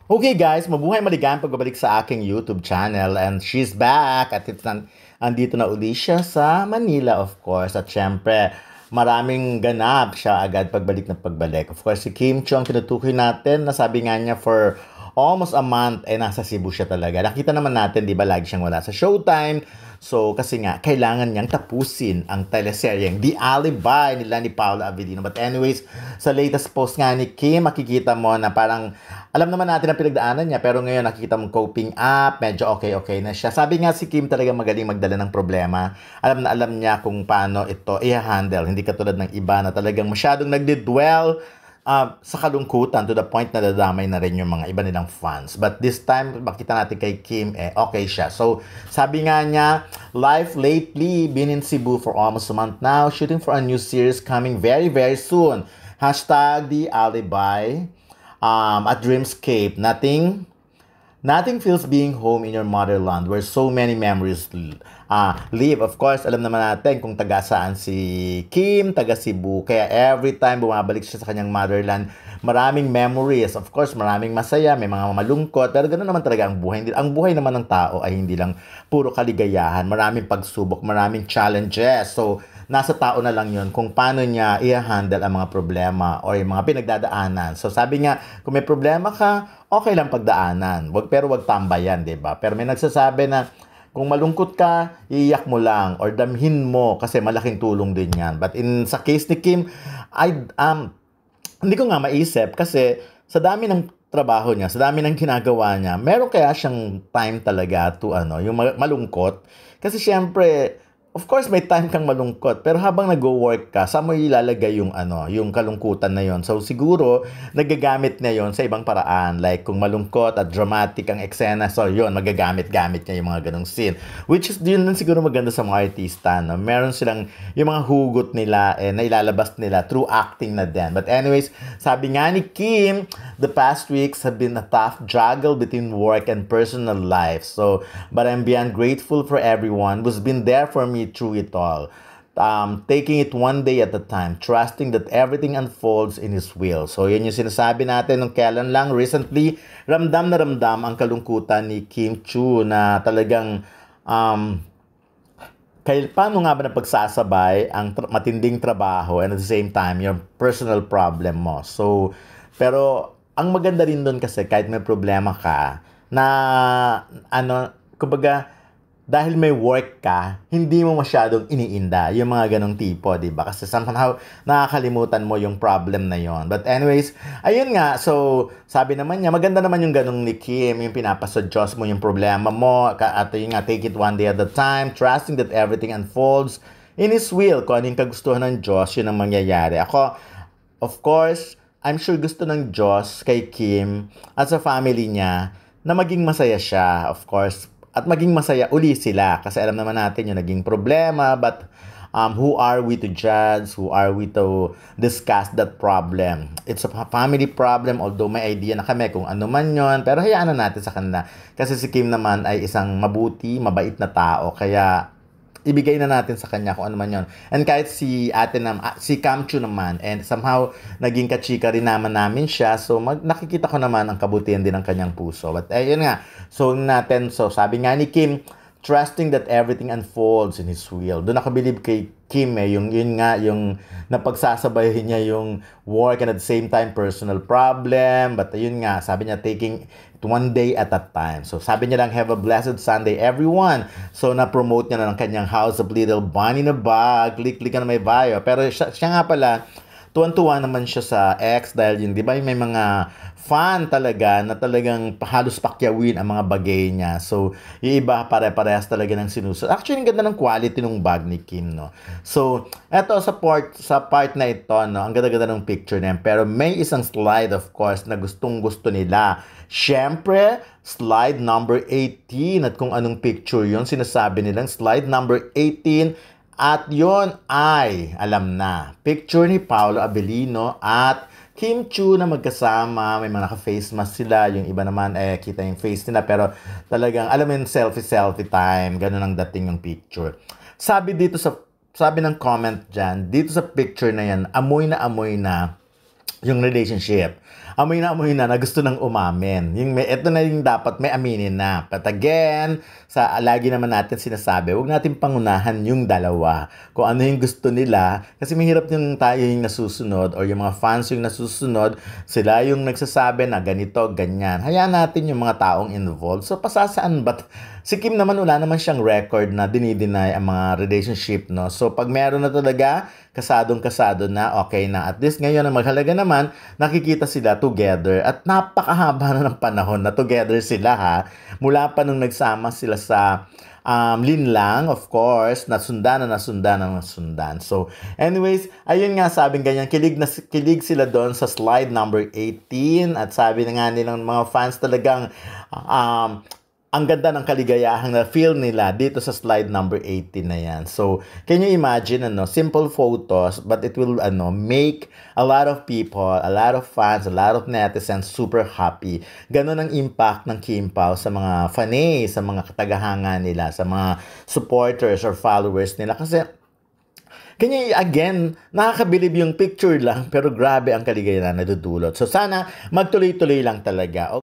Okay guys, mabuhay maligayang pagbabalik sa aking YouTube channel and she's back at andito na uli siya sa Manila of course at syempre maraming ganap siya agad pagbalik na pagbalik. Of course si Kim Chiu ang tinutukoy natin na sabi nga niya for almost a month nasa Cebu siya talaga. Nakita naman natin 'di ba lagi siyang wala sa Showtime. So, kasi nga, kailangan niyang tapusin ang teleseryeng The Alibi nila ni Paolo Avellino. But anyways, sa latest post nga ni Kim, makikita mo na parang, alam naman natin ang pinagdaanan niya, pero ngayon nakikita mo coping up, medyo okay-okay na siya. Sabi nga si Kim talaga magaling magdala ng problema. Alam na alam niya kung paano ito i-handle. Hindi katulad ng iba na talagang masyadong nagdidwell sa kalungkutan to the point na dadamay na rin yung mga iba nilang fans. But this time, makita natin kay Kim, okay siya. So, sabi nga niya, life lately, been in Cebu for almost a month now, shooting for a new series coming very, very soon. Hashtag The Alibi at Dreamscape. Nothing feels being home in your motherland where so many memories live. Of course, alam naman natin kung taga saan si Kim, taga Cebu. Kaya every time bumabalik siya sa kanyang motherland, maraming memories. Of course, maraming masaya, may mga malungkot. Pero ganoon naman talaga ang buhay. Ang buhay naman ng tao ay hindi lang puro kaligayahan. Maraming pagsubok, maraming challenges. So, nasa tao na lang yun kung paano niya i-handle ang mga problema o yung mga pinagdadaanan. So sabi nga, kung may problema ka, okay lang pagdaanan. Pero wag tambayan, 'di ba? Pero may nagsasabi na kung malungkot ka, iiyak mo lang or damhin mo kasi malaking tulong din 'yan. But sa case ni Kim, hindi ko nga maisip kasi sa dami ng trabaho niya, sa dami ng ginagawa niya, meron kaya siyang time talaga to yung malungkot. Kasi syempre, of course, may time kang malungkot. Pero habang nag-work ka, saan mo ilalagay yung kalungkutan na yon? So, siguro, nagagamit niya yon sa ibang paraan. Like, kung malungkot at dramatic ang eksena, so yun, magagamit-gamit niya yung mga ganong scene. Which is, yun din siguro maganda sa mga artista, no? Meron silang, yung mga hugot nila, na ilalabas nila through acting na din. But anyways, sabi nga ni Kim, the past weeks have been a tough juggle between work and personal life. So, but I'm beyond grateful for everyone who's been there for me through it all. Taking it one day at a time, trusting that everything unfolds in His will. So, yun yung sinasabi natin nung kailan lang, recently, ramdam na ramdam ang kalungkutan ni Kim Chiu na talagang, paano nga ba na pagsasabay ang matinding trabaho and at the same time, yung personal problem mo. So, pero, ang maganda rin doon kasi kahit may problema ka, na, kumbaga, dahil may work ka, hindi mo masyadong iniinda yung mga ganong tipo, di ba? Kasi somehow, nakakalimutan mo yung problem na yon. But anyways, ayun nga, so, sabi naman niya, maganda naman yung ganong ni Kim, yung pinapasudyos mo yung problema mo, at yun nga, take it one day at a time, trusting that everything unfolds in His will. Kung ano yung kagustuhan ng Diyos, yun ang mangyayari. Ako, of course, I'm sure gusto ng Diyos kay Kim at sa family niya na maging masaya siya, of course, at maging masaya uli sila kasi alam naman natin yung naging problema, but who are we to judge, who are we to discuss that problem? It's a family problem, although may idea na kami kung ano man yon, pero hayaan na natin sa kanila kasi si Kim naman ay isang mabuti, mabait na tao, kaya ibigay na natin sa kanya kung ano man yon. And kahit si si Kam Chiu naman, and somehow naging kachika rin namin siya, so nakikita ko naman ang kabutihan din ng kanyang puso. But ayun nga, so sabi nga ni Kim, trusting that everything unfolds in His will. Doon ako believe kay Kim yun nga, yung napagsasabayin niya yung work and at the same time personal problem. But ayun nga, sabi niya, taking it one day at a time. So sabi niya lang, have a blessed Sunday everyone. So na-promote niya na ng kanyang House of Little Bunny na bag. Click na may bio. Pero siya nga pala, tuwan-tuwa naman siya sa ex dahil yun, di ba, may mga fan talaga na talagang halos pakyawin ang mga bagay niya. So, yung iba pare-parehas talaga ng sinusunod. Actually, ang ganda ng quality ng bag ni Kim, no? So, eto sa part na ito, no, ang ganda-ganda ng picture niya. Pero may isang slide, of course, na gustong-gusto nila. Siyempre, slide number 18. At kung anong picture yun, sinasabi nilang slide number 18. At yon ay, alam na, picture ni Paolo Avellino at Kim Chiu na magkasama. May mga naka-face mask sila. Yung iba naman, kita yung face nila. Pero talagang, alam mo yung selfie time. Ganun ang dating yung picture. Sabi ng comment dyan, dito sa picture na yan, amoy na yung relationship. amoy na gusto nang umamin. Ito na yung dapat may aminin na. But again, lagi naman natin sinasabi, huwag natin pangunahan yung dalawa. Kung ano yung gusto nila, kasi mahirap yung tayo yung nasusunod or yung mga fans yung nasusunod, sila yung nagsasabi na ganito, ganyan. Hayaan natin yung mga taong involved. So, pasasaan ba't? Si Kim naman, wala naman siyang record na dinideny ang mga relationship, no? So, pag meron na talaga, kasadong-kasado na, okay na. At least ngayon, ang maghalaga naman, nakikita sila together. At napakahaba na ng panahon na together sila, ha? Mula pa nung nagsama sila sa linlang, of course, nasundan. So, anyways, ayun nga, sabing ganyan, kilig sila doon sa slide number 18. At sabi na nga nilang mga fans talagang, ang ganda ng kaligayahan na feel nila dito sa slide number 18 na yan. So, can you imagine, simple photos, but it will, make a lot of people, a lot of fans, a lot of netizens super happy. Ganon ang impact ng Kim Pao sa mga fans, sa mga katagahanga nila, sa mga supporters or followers nila. Kasi, kanya again, nakakabilib yung picture lang, pero grabe ang kaligayahan na nadudulot. So, sana magtuloy-tuloy lang talaga.